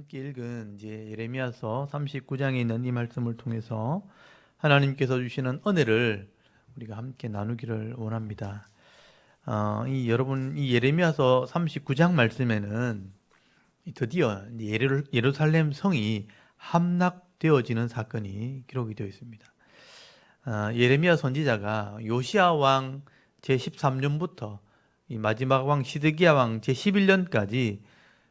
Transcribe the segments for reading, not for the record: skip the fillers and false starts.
함께 읽은 이제 예레미야서 39장에 있는 이 말씀을 통해서 하나님께서 주시는 은혜를 우리가 함께 나누기를 원합니다. 여러분 이 예레미야서 39장 말씀에는 드디어 예루살렘 성이 함락되어지는 사건이 기록이 되어 있습니다. 예레미야 선지자가 요시야 왕 제13년부터 이 마지막 왕 시드기야 왕 제11년까지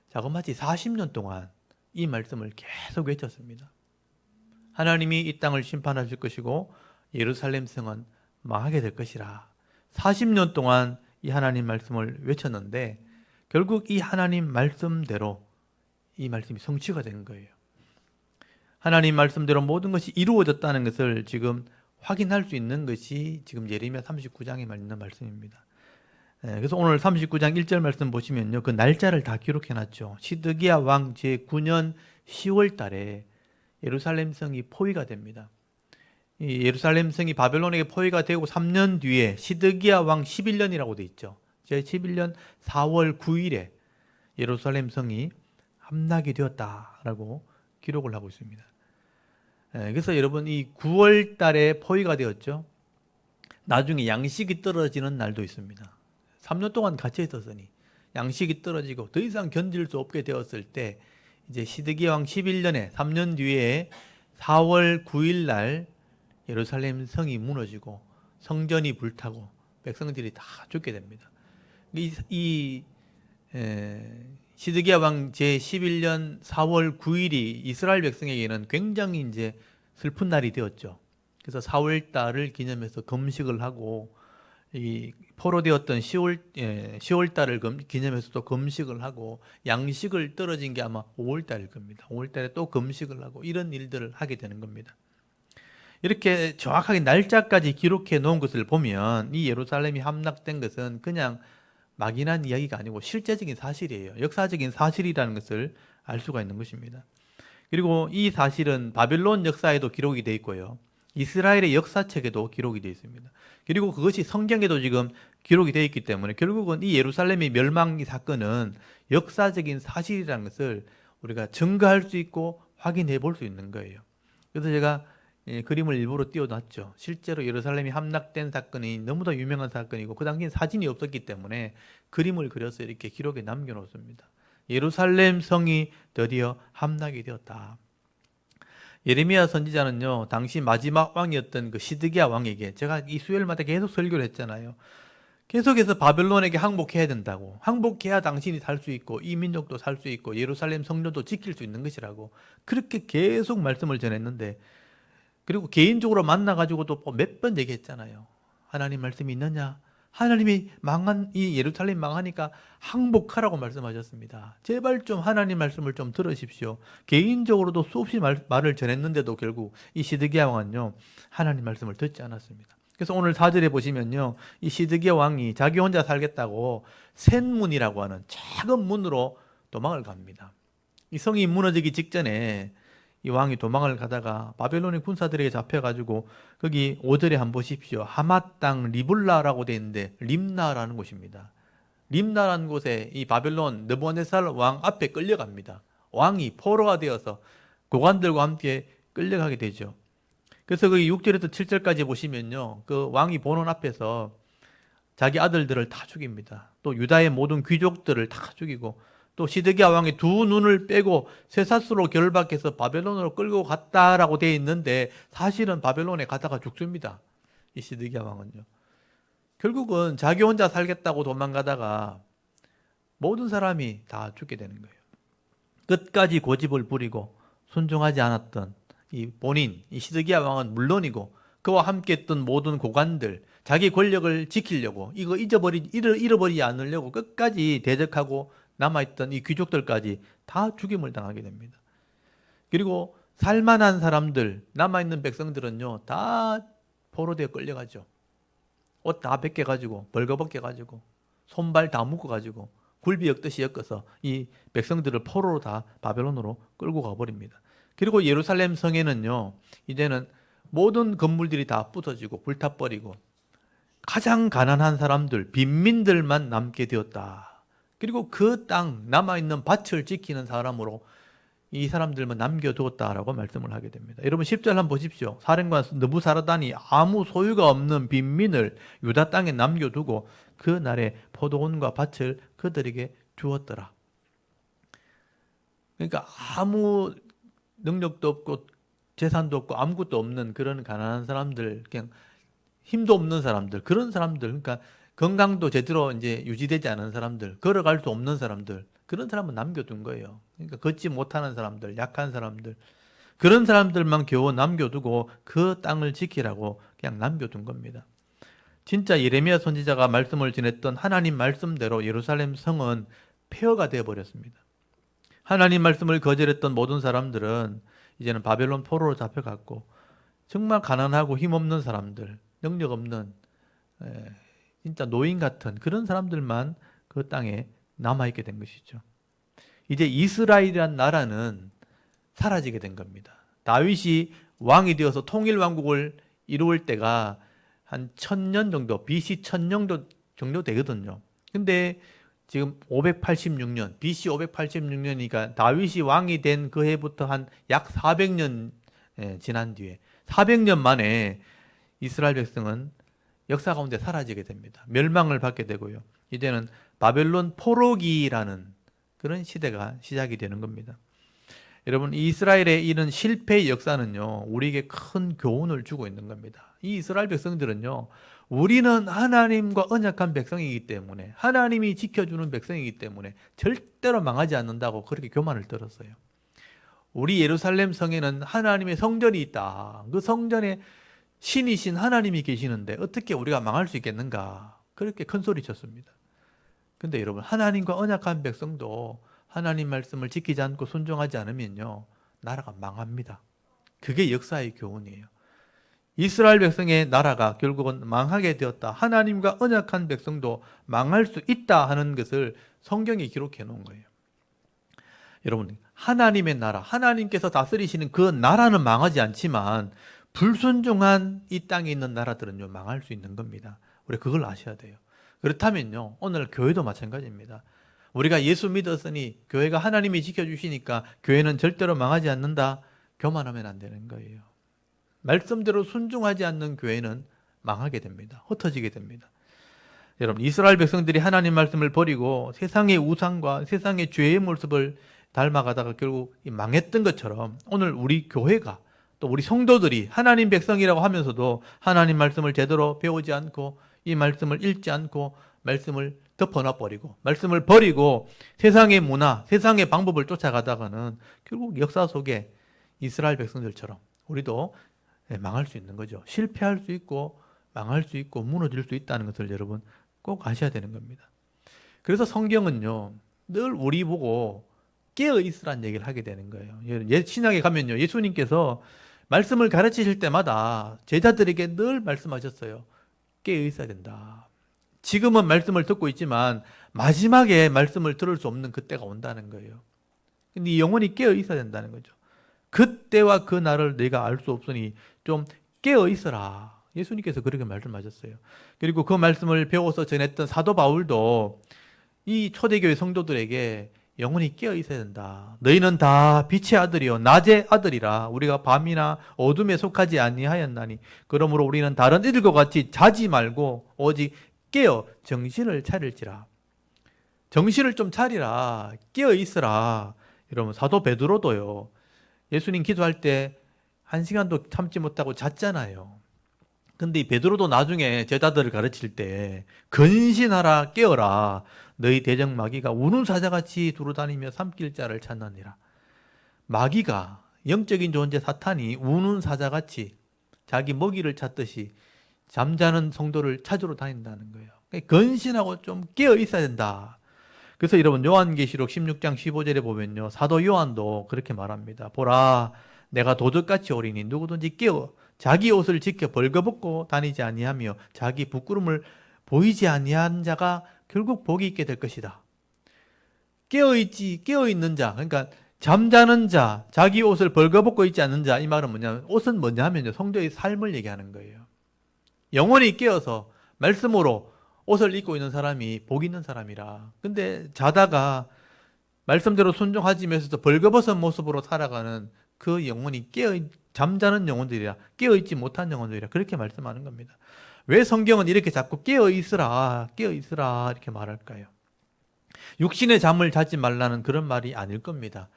자그마치 40년 동안 이 말씀을 계속 외쳤습니다. 하나님이 이 땅을 심판하실 것이고 예루살렘 성은 망하게 될 것이라 40년 동안 이 하나님 말씀을 외쳤는데 결국 이 하나님 말씀대로 이 말씀이 성취가 되는 거예요. 하나님 말씀대로 모든 것이 이루어졌다는 것을 지금 확인할 수 있는 것이 지금 예레미야 39장에 있는 말씀입니다. 그래서 오늘 39장 1절 말씀 보시면요, 그 날짜를 다 기록해 놨죠. 시드기야 왕 제9년 10월 달에 예루살렘 성이 포위가 됩니다. 이 예루살렘 성이 바벨론에게 포위가 되고 3년 뒤에 시드기야 왕 11년이라고 돼 있죠. 제11년 4월 9일에 예루살렘 성이 함락이 되었다라고 기록을 하고 있습니다. 그래서 여러분 이 9월 달에 포위가 되었죠. 나중에 양식이 떨어지는 날도 있습니다. 3년 동안 갇혀 있었으니 양식이 떨어지고 더 이상 견딜 수 없게 되었을 때 이제 시드기야 왕 11년에 3년 뒤에 4월 9일 날 예루살렘 성이 무너지고 성전이 불타고 백성들이 다 죽게 됩니다. 시드기야 왕 제11년 4월 9일이 이스라엘 백성에게는 굉장히 이제 슬픈 날이 되었죠. 그래서 4월 달을 기념해서 금식을 하고 이 포로되었던 10월 달을 기념해서 또 금식을 하고 양식을 떨어진 게 아마 5월 달일 겁니다. 5월 달에 또 금식을 하고 이런 일들을 하게 되는 겁니다. 이렇게 정확하게 날짜까지 기록해 놓은 것을 보면 이 예루살렘이 함락된 것은 그냥 막연한 이야기가 아니고 실제적인 사실이에요. 역사적인 사실이라는 것을 알 수가 있는 것입니다. 그리고 이 사실은 바벨론 역사에도 기록이 되어 있고요. 이스라엘의 역사책에도 기록이 되어 있습니다. 그리고 그것이 성경에도 지금 기록이 되어 있기 때문에 결국은 이 예루살렘의 멸망 사건은 역사적인 사실이라는 것을 우리가 증거할 수 있고 확인해 볼 수 있는 거예요. 그래서 제가 그림을 일부러 띄워놨죠. 실제로 예루살렘이 함락된 사건이 너무나 유명한 사건이고 그 당시엔 사진이 없었기 때문에 그림을 그려서 이렇게 기록에 남겨놓습니다. 예루살렘 성이 드디어 함락이 되었다. 예레미야 선지자는요, 당시 마지막 왕이었던 그 시드기야 왕에게 제가 이 수요일마다 계속 설교를 했잖아요. 계속해서 바벨론에게 항복해야 된다고. 항복해야 당신이 살 수 있고 이 민족도 살 수 있고 예루살렘 성전도 지킬 수 있는 것이라고 그렇게 계속 말씀을 전했는데 그리고 개인적으로 만나가지고도 몇 번 얘기했잖아요. 하나님 말씀이 있느냐? 하나님이 망한 이 예루살렘 망하니까 항복하라고 말씀하셨습니다. 제발 좀 하나님 말씀을 좀 들으십시오. 개인적으로도 수없이 말을 전했는데도 결국 이 시드기야 왕은요 하나님 말씀을 듣지 않았습니다. 그래서 오늘 4절에 보시면요 이 시드기야 왕이 자기 혼자 살겠다고 센문이라고 하는 작은 문으로 도망을 갑니다. 이 성이 무너지기 직전에 이 왕이 도망을 가다가 바벨론의 군사들에게 잡혀가지고 거기 5절에 한번 보십시오. 하맛 땅 리블라라고 되어 있는데 림나라는 곳입니다. 림나라는 곳에 이 바벨론 느부갓네살 왕 앞에 끌려갑니다. 왕이 포로가 되어서 고관들과 함께 끌려가게 되죠. 그래서 거기 6절에서 7절까지 보시면요 그 왕이 보는 앞에서 자기 아들들을 다 죽입니다. 또 유다의 모든 귀족들을 다 죽이고 또 시드기야 왕이 두 눈을 빼고 쇠사슬로 결박해서 바벨론으로 끌고 갔다라고 되어 있는데 사실은 바벨론에 가다가 죽습니다. 이 시드기야 왕은요. 결국은 자기 혼자 살겠다고 도망가다가 모든 사람이 다 죽게 되는 거예요. 끝까지 고집을 부리고 순종하지 않았던 이 본인, 이 시드기야 왕은 물론이고 그와 함께 했던 모든 고관들, 자기 권력을 지키려고 이거 잃어버리지 않으려고 끝까지 대적하고 남아있던 이 귀족들까지 다 죽임을 당하게 됩니다. 그리고 살만한 사람들, 남아있는 백성들은요 다 포로되어 끌려가죠. 옷 다 벗겨가지고 벌거벗겨가지고 손발 다 묶어가지고 굴비 엮듯이 엮어서 이 백성들을 포로로 다 바벨론으로 끌고 가버립니다. 그리고 예루살렘 성에는요 이제는 모든 건물들이 다 부서지고 불타버리고 가장 가난한 사람들, 빈민들만 남게 되었다. 그리고 그 땅 남아있는 밭을 지키는 사람으로 이 사람들만 남겨두었다라고 말씀을 하게 됩니다. 여러분 10절 한번 보십시오. 사령관 느부사라단이 아무 소유가 없는 빈민을 유다 땅에 남겨두고 그 날에 포도원과 밭을 그들에게 주었더라. 그러니까 아무 능력도 없고 재산도 없고 아무것도 없는 그런 가난한 사람들, 그냥 힘도 없는 사람들, 그런 사람들, 그러니까 건강도 제대로 이제 유지되지 않은 사람들, 걸어갈 수 없는 사람들, 그런 사람은 남겨둔 거예요. 그러니까 걷지 못하는 사람들, 약한 사람들, 그런 사람들만 겨우 남겨두고 그 땅을 지키라고 그냥 남겨둔 겁니다. 진짜 예레미야 선지자가 말씀을 전했던 하나님 말씀대로 예루살렘 성은 폐허가 되어버렸습니다. 하나님 말씀을 거절했던 모든 사람들은 이제는 바벨론 포로로 잡혀갔고 정말 가난하고 힘없는 사람들, 능력 없는 진짜 노인 같은 그런 사람들만 그 땅에 남아있게 된 것이죠. 이제 이스라엘이란 나라는 사라지게 된 겁니다. 다윗이 왕이 되어서 통일왕국을 이루을 때가 한 1000년 정도, BC 1000년 정도 되거든요. 근데 지금 586년, BC 586년이니까 다윗이 왕이 된 그 해부터 한 약 400년 지난 뒤에 400년 만에 이스라엘 백성은 역사 가운데 사라지게 됩니다. 멸망을 받게 되고요. 이제는 바벨론 포로기라는 그런 시대가 시작이 되는 겁니다. 여러분, 이스라엘의 이런 실패의 역사는요, 우리에게 큰 교훈을 주고 있는 겁니다. 이 이스라엘 백성들은요, 우리는 하나님과 언약한 백성이기 때문에, 하나님이 지켜주는 백성이기 때문에 절대로 망하지 않는다고 그렇게 교만을 들었어요. 우리 예루살렘 성에는 하나님의 성전이 있다. 그 성전에 신이신 하나님이 계시는데 어떻게 우리가 망할 수 있겠는가? 그렇게 큰 소리 쳤습니다. 근데 여러분, 하나님과 언약한 백성도 하나님 말씀을 지키지 않고 순종하지 않으면요, 나라가 망합니다. 그게 역사의 교훈이에요. 이스라엘 백성의 나라가 결국은 망하게 되었다. 하나님과 언약한 백성도 망할 수 있다 하는 것을 성경에 기록해 놓은 거예요. 여러분, 하나님의 나라, 하나님께서 다스리시는 그 나라는 망하지 않지만 불순종한 이 땅에 있는 나라들은요, 망할 수 있는 겁니다. 우리 그걸 아셔야 돼요. 그렇다면요, 오늘 교회도 마찬가지입니다. 우리가 예수 믿었으니 교회가 하나님이 지켜주시니까 교회는 절대로 망하지 않는다. 교만하면 안 되는 거예요. 말씀대로 순종하지 않는 교회는 망하게 됩니다. 흩어지게 됩니다. 여러분, 이스라엘 백성들이 하나님 말씀을 버리고 세상의 우상과 세상의 죄의 모습을 닮아가다가 결국 망했던 것처럼 오늘 우리 교회가 또 우리 성도들이 하나님 백성이라고 하면서도 하나님 말씀을 제대로 배우지 않고 이 말씀을 읽지 않고 말씀을 덮어놔버리고 말씀을 버리고 세상의 문화, 세상의 방법을 쫓아가다가는 결국 역사 속에 이스라엘 백성들처럼 우리도 망할 수 있는 거죠. 실패할 수 있고 망할 수 있고 무너질 수 있다는 것을 여러분 꼭 아셔야 되는 겁니다. 그래서 성경은요, 늘 우리 보고 깨어 있으라는 얘기를 하게 되는 거예요. 신약에 가면요, 예수님께서 말씀을 가르치실 때마다 제자들에게 늘 말씀하셨어요. 깨어 있어야 된다. 지금은 말씀을 듣고 있지만 마지막에 말씀을 들을 수 없는 그때가 온다는 거예요. 근데 영혼이 깨어 있어야 된다는 거죠. 그때와 그 날을 내가 알 수 없으니 좀 깨어 있어라. 예수님께서 그렇게 말씀하셨어요. 그리고 그 말씀을 배워서 전했던 사도 바울도 이 초대교회 성도들에게 영혼이 깨어 있어야 된다. 너희는 다 빛의 아들이요 낮의 아들이라. 우리가 밤이나 어둠에 속하지 아니하였나니 그러므로 우리는 다른 이들과 같이 자지 말고 오직 깨어 정신을 차릴지라. 정신을 좀 차리라. 깨어 있으라. 여러분, 사도 베드로도요, 예수님 기도할 때 1시간도 참지 못하고 잤잖아요. 근데 이 베드로도 나중에 제자들을 가르칠 때 근신하라, 깨어라. 너희 대적 마귀가 우는 사자같이 두루다니며 삼킬 자를 찾느니라. 마귀가, 영적인 존재 사탄이 우는 사자같이 자기 먹이를 찾듯이 잠자는 성도를 찾으러 다닌다는 거예요. 근신하고 좀 깨어 있어야 된다. 그래서 여러분, 요한계시록 16장 15절에 보면요, 사도 요한도 그렇게 말합니다. 보라, 내가 도적같이 오리니 누구든지 깨어 자기 옷을 지켜 벌거벗고 다니지 아니하며 자기 부끄러움을 보이지 아니한 자가 결국 복이 있게 될 것이다. 깨어 있는 자, 그러니까 잠자는 자, 자기 옷을 벌거벗고 있지 않는 자, 이 말은 뭐냐면, 옷은 뭐냐면요, 성도의 삶을 얘기하는 거예요. 영혼이 깨어서 말씀으로 옷을 입고 있는 사람이 복 있는 사람이라. 근데 자다가 말씀대로 순종하지면서도 벌거벗은 모습으로 살아가는 그 영혼이 잠자는 영혼들이라, 깨어있지 못한 영혼들이라 그렇게 말씀하는 겁니다. 왜 성경은 이렇게 자꾸 깨어있으라 이렇게 말할까요? 육신의 잠을 자지 말라는 그런 말이 아닐 겁니다.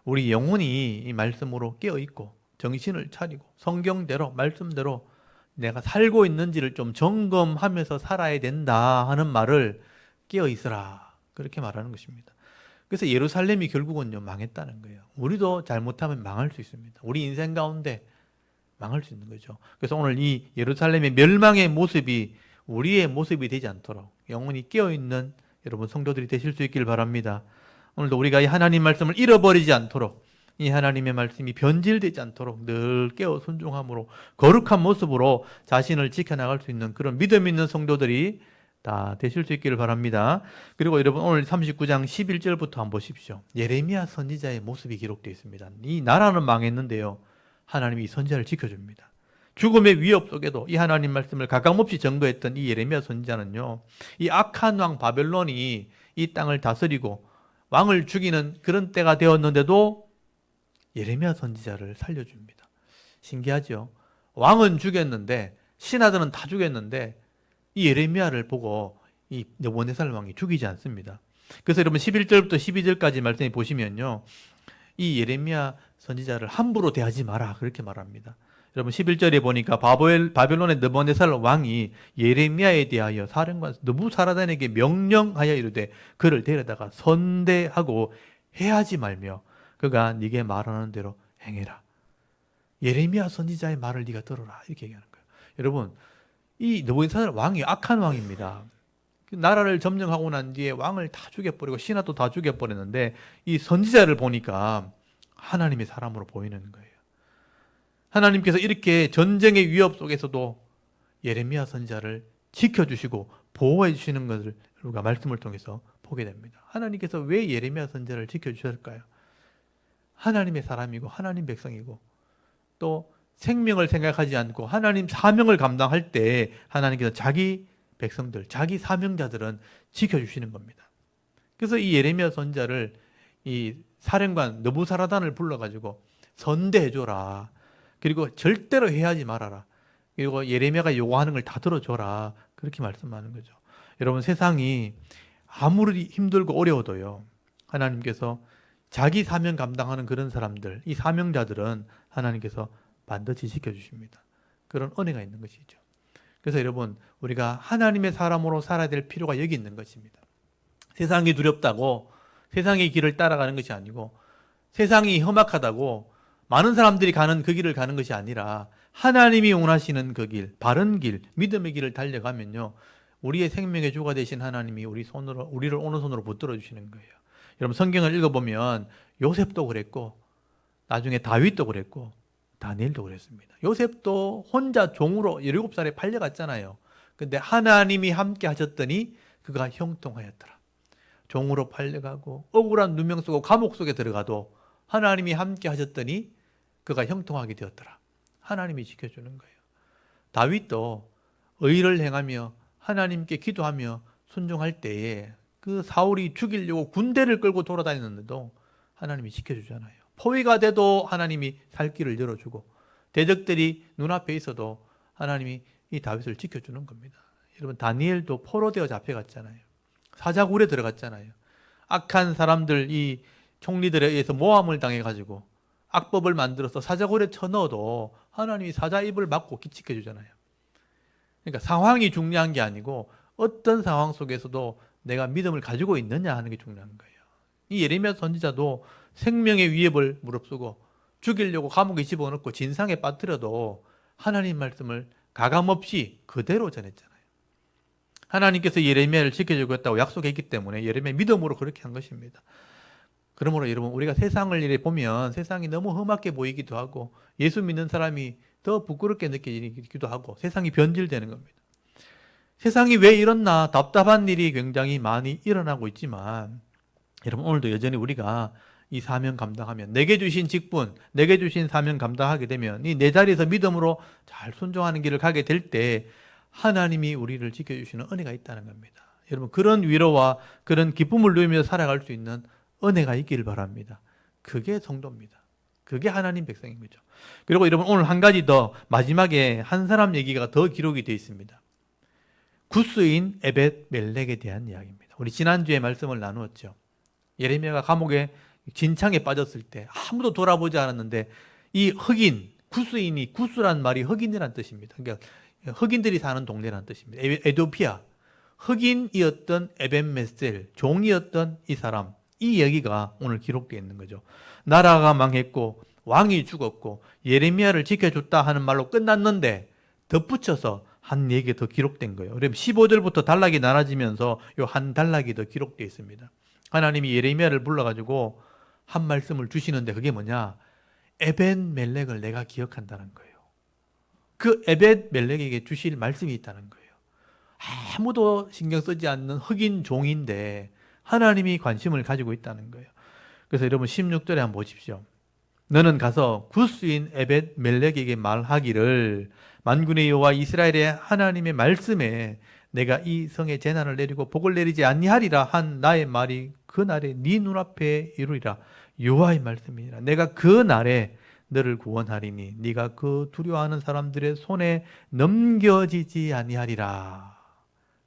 우리 영혼이 이 말씀으로 깨어있고 정신을 차리고 성경대로 말씀대로 내가 살고 있는지를 좀 점검하면서 살아야 된다 하는 말을 깨어있으라 그렇게 말하는 것입니다. 그래서 예루살렘이 결국은요 망했다는 거예요. 우리도 잘못하면 망할 수 있습니다. 우리 인생 가운데 망할 수 있는 거죠. 그래서 오늘 이 예루살렘의 멸망의 모습이 우리의 모습이 되지 않도록 영혼이 깨어있는 여러분 성도들이 되실 수 있길 바랍니다. 오늘도 우리가 이 하나님 말씀을 잃어버리지 않도록 이 하나님의 말씀이 변질되지 않도록 늘 깨어 순종함으로 거룩한 모습으로 자신을 지켜나갈 수 있는 그런 믿음 있는 성도들이 다 되실 수 있기를 바랍니다. 그리고 여러분 오늘 39장 11절부터 한번 보십시오. 예레미야 선지자의 모습이 기록되어 있습니다. 이 나라는 망했는데요. 하나님이 이 선지자를 지켜줍니다. 죽음의 위협 속에도 이 하나님 말씀을 가감없이 전거했던 이 예레미야 선지자는요. 이 악한 왕 바벨론이 이 땅을 다스리고 왕을 죽이는 그런 때가 되었는데도 예레미야 선지자를 살려줍니다. 신기하죠? 왕은 죽였는데 신하들은 다 죽였는데 이 예레미야를 보고 이 느부갓네살 왕이 죽이지 않습니다. 그래서 여러분 11절부터 12절까지 말씀해 보시면요. 이 예레미야 선지자를 함부로 대하지 마라 그렇게 말합니다. 여러분 11절에 보니까 바벨론의 느부갓네살 왕이 예레미야에 대하여 사령관 느부사라단에게 명령하여 이르되 그를 데려다가 선대하고 해하지 말며 그가 네게 말하는 대로 행해라. 예레미야 선지자의 말을 네가 들어라 이렇게 얘기하는 거예요. 여러분 이 느부갓네살 왕이 악한 왕입니다. 나라를 점령하고 난 뒤에 왕을 다 죽여버리고 신하도 다 죽여버렸는데 이 선지자를 보니까 하나님의 사람으로 보이는 거예요. 하나님께서 이렇게 전쟁의 위협 속에서도 예레미야 선지자를 지켜주시고 보호해 주시는 것을 우리가 말씀을 통해서 보게 됩니다. 하나님께서 왜 예레미야 선지자를 지켜주셨을까요? 하나님의 사람이고 하나님 백성이고 또 생명을 생각하지 않고 하나님 사명을 감당할 때 하나님께서 자기 백성들, 자기 사명자들은 지켜주시는 겁니다. 그래서 이 예레미야 선지자를 이 사령관 느부사라단을 불러가지고 선대해줘라. 그리고 절대로 해하지 말아라. 그리고 예레미야가 요구하는 걸 다 들어줘라. 그렇게 말씀하는 거죠. 여러분 세상이 아무리 힘들고 어려워도요. 하나님께서 자기 사명 감당하는 그런 사람들, 이 사명자들은 하나님께서 반드시 지켜주십니다. 그런 은혜가 있는 것이죠. 그래서 여러분 우리가 하나님의 사람으로 살아야 될 필요가 여기 있는 것입니다. 세상이 두렵다고 세상의 길을 따라가는 것이 아니고 세상이 험악하다고 많은 사람들이 가는 그 길을 가는 것이 아니라 하나님이 원하시는 그 길, 바른 길, 믿음의 길을 달려가면요. 우리의 생명의 주가 되신 하나님이 우리를 오른손으로 붙들어 주시는 거예요. 여러분 성경을 읽어보면 요셉도 그랬고 나중에 다윗도 그랬고 다니엘도 그랬습니다. 요셉도 혼자 종으로 17살에 팔려갔잖아요. 근데 하나님이 함께 하셨더니 그가 형통하였더라. 종으로 팔려가고 억울한 누명 쓰고 감옥 속에 들어가도 하나님이 함께 하셨더니 그가 형통하게 되었더라. 하나님이 지켜주는 거예요. 다윗도 의를 행하며 하나님께 기도하며 순종할 때에 그 사울이 죽이려고 군대를 끌고 돌아다녔는데도 하나님이 지켜주잖아요. 포위가 돼도 하나님이 살 길을 열어주고 대적들이 눈앞에 있어도 하나님이 이 다윗을 지켜주는 겁니다. 여러분 다니엘도 포로되어 잡혀갔잖아요. 사자굴에 들어갔잖아요. 악한 사람들 이 총리들에 의해서 모함을 당해가지고 악법을 만들어서 사자굴에 쳐넣어도 하나님이 사자 입을 막고 지켜주잖아요. 그러니까 상황이 중요한 게 아니고 어떤 상황 속에서도 내가 믿음을 가지고 있느냐 하는 게 중요한 거예요. 이 예레미야 선지자도 생명의 위협을 무릅쓰고 죽이려고 감옥에 집어넣고 진상에 빠뜨려도 하나님 말씀을 가감없이 그대로 전했잖아요. 하나님께서 예레미야를 지켜주겠다고 약속했기 때문에 예레미야 믿음으로 그렇게 한 것입니다. 그러므로 여러분 우리가 세상을 이렇게 보면 세상이 너무 험악해 보이기도 하고 예수 믿는 사람이 더 부끄럽게 느껴지기도 하고 세상이 변질되는 겁니다. 세상이 왜 이렇나 답답한 일이 굉장히 많이 일어나고 있지만 여러분 오늘도 여전히 우리가 이 사명 감당하면 내게 주신 직분, 내게 주신 사명 감당하게 되면 이 내 자리에서 믿음으로 잘 순종하는 길을 가게 될 때 하나님이 우리를 지켜주시는 은혜가 있다는 겁니다. 여러분 그런 위로와 그런 기쁨을 누리며 살아갈 수 있는 은혜가 있기를 바랍니다. 그게 성도입니다. 그게 하나님 백성인 거죠. 그리고 여러분 오늘 한 가지 더 마지막에 한 사람 얘기가 더 기록이 되어 있습니다. 구스인 에벳 멜렉에 대한 이야기입니다. 우리 지난주에 말씀을 나누었죠. 예레미야가 감옥에 진창에 빠졌을 때 아무도 돌아보지 않았는데 이 흑인, 구스인이 구스란 말이 흑인이란 뜻입니다. 그러니까 흑인들이 사는 동네란 뜻입니다. 에도피아. 흑인이었던 에벤메셀, 종이었던 이 사람, 이 얘기가 오늘 기록되어 있는 거죠. 나라가 망했고 왕이 죽었고 예레미야를 지켜줬다 하는 말로 끝났는데 덧붙여서 한 얘기가 더 기록된 거예요. 그럼 15절부터 단락이 나눠지면서 요 한 단락이 더 기록되어 있습니다. 하나님이 예레미야를 불러가지고 한 말씀을 주시는데 그게 뭐냐? 에벤멜렉을 내가 기억한다는 거예요. 그 에벤멜렉에게 주실 말씀이 있다는 거예요. 아무도 신경 쓰지 않는 흑인 종인데 하나님이 관심을 가지고 있다는 거예요. 그래서 여러분 16절에 한번 보십시오. 너는 가서 구스인 에벳멜렉에게 말하기를 만군의 여호와 이스라엘의 하나님의 말씀에 내가 이 성에 재난을 내리고 복을 내리지 아니하리라 한 나의 말이 그 날에 네 눈앞에 이루리라. 여호와의 말씀이니라. 내가 그 날에 너를 구원하리니 네가 그 두려워하는 사람들의 손에 넘겨지지 아니하리라.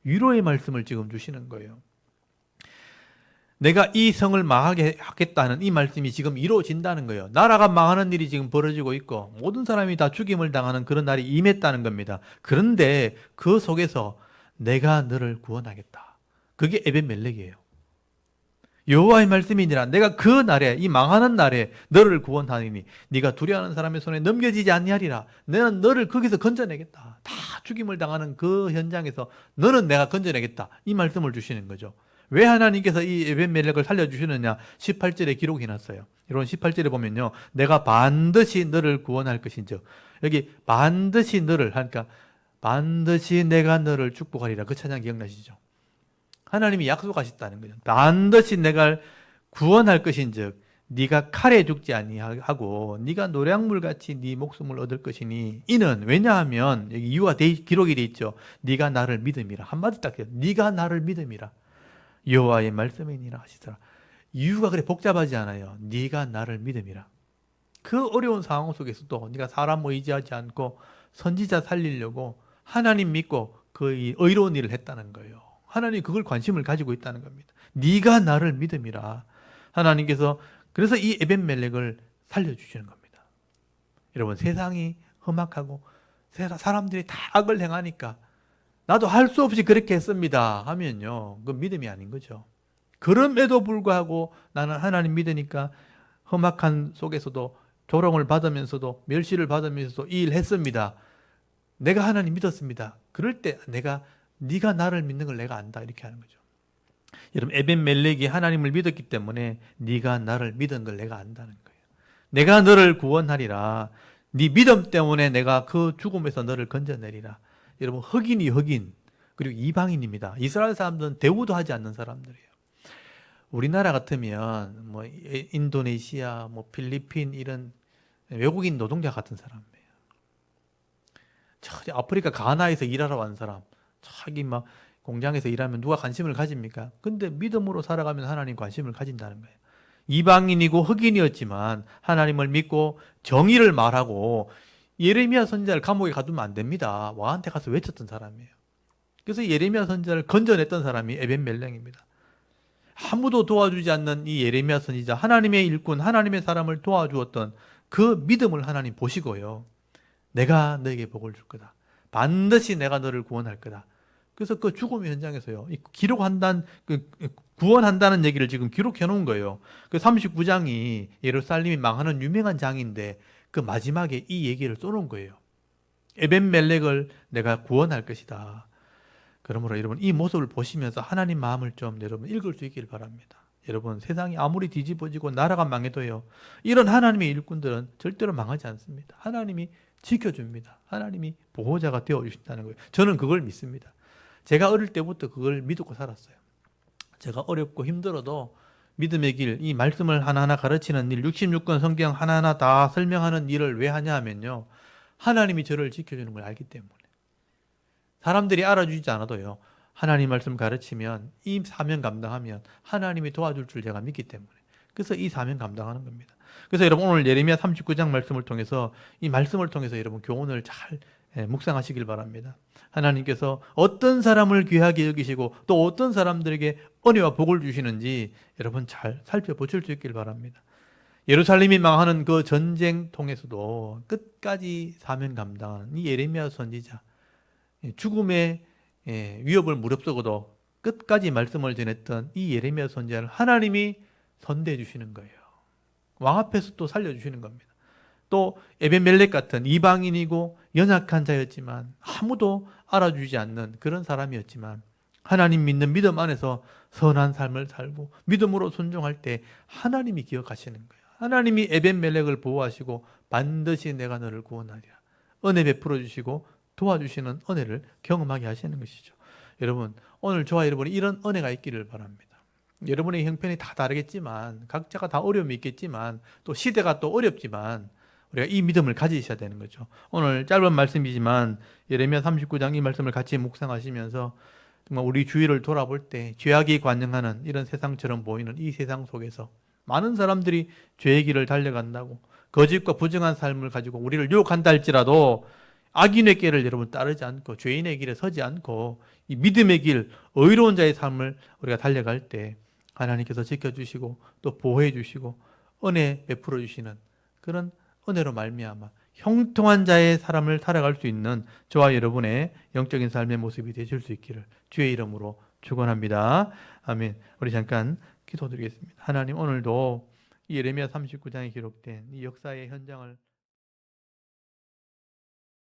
위로의 말씀을 지금 주시는 거예요. 내가 이 성을 망하게 하겠다는 이 말씀이 지금 이루어진다는 거예요. 나라가 망하는 일이 지금 벌어지고 있고 모든 사람이 다 죽임을 당하는 그런 날이 임했다는 겁니다. 그런데 그 속에서 내가 너를 구원하겠다. 그게 에벤멜렉이에요. 여호와의 말씀이니라. 내가 그 날에, 이 망하는 날에 너를 구원하리니 네가 두려워하는 사람의 손에 넘겨지지 아니하리라. 내가 너를 거기서 건져내겠다. 다 죽임을 당하는 그 현장에서 너는 내가 건져내겠다. 이 말씀을 주시는 거죠. 왜 하나님께서 이 에벤멜렉을 살려주시느냐? 18절에 기록해 놨어요. 여러분 18절에 보면요. 내가 반드시 너를 구원할 것인즉. 여기 반드시 너를 하니까 반드시 내가 너를 축복하리라. 그 찬양 기억나시죠? 하나님이 약속하셨다는 거죠. 반드시 내가 구원할 것인즉 네가 칼에 죽지 아니하고 네가 노량물같이 네 목숨을 얻을 것이니 이는 왜냐하면 여기 이유가 기록이 돼 있죠. 네가 나를 믿음이라. 한마디 딱 해요. 네가 나를 믿음이라. 여호와의 말씀이니라 하시더라. 이유가 그래 복잡하지 않아요. 네가 나를 믿음이라. 그 어려운 상황 속에서도 네가 사람 의지하지 않고 선지자 살리려고 하나님 믿고 그 의로운 일을 했다는 거예요. 하나님이 그걸 관심을 가지고 있다는 겁니다. 네가 나를 믿음이라. 하나님께서 그래서 이 에벤멜렉을 살려주시는 겁니다. 여러분 세상이 험악하고 사람들이 다 악을 행하니까 나도 할 수 없이 그렇게 했습니다 하면요, 그 믿음이 아닌 거죠. 그럼에도 불구하고 나는 하나님 믿으니까 험악한 속에서도 조롱을 받으면서도 멸시를 받으면서도 이 일 했습니다. 내가 하나님 믿었습니다. 그럴 때 네가 나를 믿는 걸 내가 안다 이렇게 하는 거죠. 여러분 에벤멜렉이 하나님을 믿었기 때문에 네가 나를 믿은 걸 내가 안다는 거예요. 내가 너를 구원하리라. 네 믿음 때문에 내가 그 죽음에서 너를 건져내리라. 여러분 흑인이 흑인 그리고 이방인입니다. 이스라엘 사람들은 대우도 하지 않는 사람들이에요. 우리나라 같으면 뭐 인도네시아, 뭐 필리핀 이런 외국인 노동자 같은 사람이에요. 저 아프리카 가나에서 일하러 온 사람, 자기 막 공장에서 일하면 누가 관심을 가집니까? 근데 믿음으로 살아가면 하나님 관심을 가진다는 거예요. 이방인이고 흑인이었지만 하나님을 믿고 정의를 말하고 예레미야 선지자를 감옥에 가두면 안 됩니다. 왕한테 가서 외쳤던 사람이에요. 그래서 예레미야 선지자를 건져냈던 사람이 에벤멜렉입니다. 아무도 도와주지 않는 이 예레미야 선지자, 하나님의 일꾼, 하나님의 사람을 도와주었던 그 믿음을 하나님 보시고요. 내가 너에게 복을 줄 거다. 반드시 내가 너를 구원할 거다. 그래서 그 죽음의 현장에서요. 구원한다는 얘기를 지금 기록해 놓은 거예요. 그 39장이 예루살렘이 망하는 유명한 장인데 그 마지막에 이 얘기를 써놓은 거예요. 에벤멜렉을 내가 구원할 것이다. 그러므로 여러분 이 모습을 보시면서 하나님 마음을 좀 여러분 읽을 수 있기를 바랍니다. 여러분 세상이 아무리 뒤집어지고 나라가 망해도요. 이런 하나님의 일꾼들은 절대로 망하지 않습니다. 하나님이 지켜줍니다. 하나님이 보호자가 되어주신다는 거예요. 저는 그걸 믿습니다. 제가 어릴 때부터 그걸 믿고 살았어요. 제가 어렵고 힘들어도 믿음의 길, 이 말씀을 하나하나 가르치는 일, 66권 성경 하나하나 다 설명하는 일을 왜 하냐 하면요. 하나님이 저를 지켜주는 걸 알기 때문에. 사람들이 알아주지 않아도요. 하나님 말씀 가르치면 이 사명 감당하면 하나님이 도와줄 줄 제가 믿기 때문에. 그래서 이 사명 감당하는 겁니다. 그래서 여러분 오늘 예레미야 39장 말씀을 통해서 이 말씀을 통해서 여러분 교훈을 잘 묵상하시길 바랍니다. 하나님께서 어떤 사람을 귀하게 여기시고 또 어떤 사람들에게 은혜와 복을 주시는지 여러분 잘 살펴보실 수 있길 바랍니다. 예루살렘이 망하는 그 전쟁 통해서도 끝까지 사명 감당하는 이 예레미야 선지자, 죽음의 위협을 무릅쓰고도 끝까지 말씀을 전했던 이 예레미야 선지자를 하나님이 선대해 주시는 거예요. 왕 앞에서 또 살려주시는 겁니다. 또 에벤멜렉 같은 이방인이고 연약한 자였지만 아무도 알아주지 않는 그런 사람이었지만 하나님 믿는 믿음 안에서 선한 삶을 살고 믿음으로 순종할 때 하나님이 기억하시는 거예요. 하나님이 에벤멜렉을 보호하시고 반드시 내가 너를 구원하리라. 은혜 베풀어 주시고 도와주시는 은혜를 경험하게 하시는 것이죠. 여러분 오늘 저와 여러분이 이런 은혜가 있기를 바랍니다. 여러분의 형편이 다 다르겠지만 각자가 다 어려움이 있겠지만 또 시대가 또 어렵지만 우리가 이 믿음을 가지셔야 되는 거죠. 오늘 짧은 말씀이지만 예레미야 39장 이 말씀을 같이 묵상하시면서 정말 우리 주위를 돌아볼 때 죄악이 관영하는 이런 세상처럼 보이는 이 세상 속에서 많은 사람들이 죄의 길을 달려간다고 거짓과 부정한 삶을 가지고 우리를 유혹한다 할지라도 악인의 길을 여러분 따르지 않고 죄인의 길에 서지 않고 이 믿음의 길, 의로운 자의 삶을 우리가 달려갈 때 하나님께서 지켜주시고 또 보호해 주시고 은혜 베풀어 주시는 그런 은혜로 말미암아 형통한 자의 사람을 살아갈 수 있는 저와 여러분의 영적인 삶의 모습이 되실 수 있기를 주의 이름으로 축원합니다. 아멘. 우리 잠깐 기도드리겠습니다. 하나님 오늘도 이 예레미야 39장에 기록된 이 역사의 현장을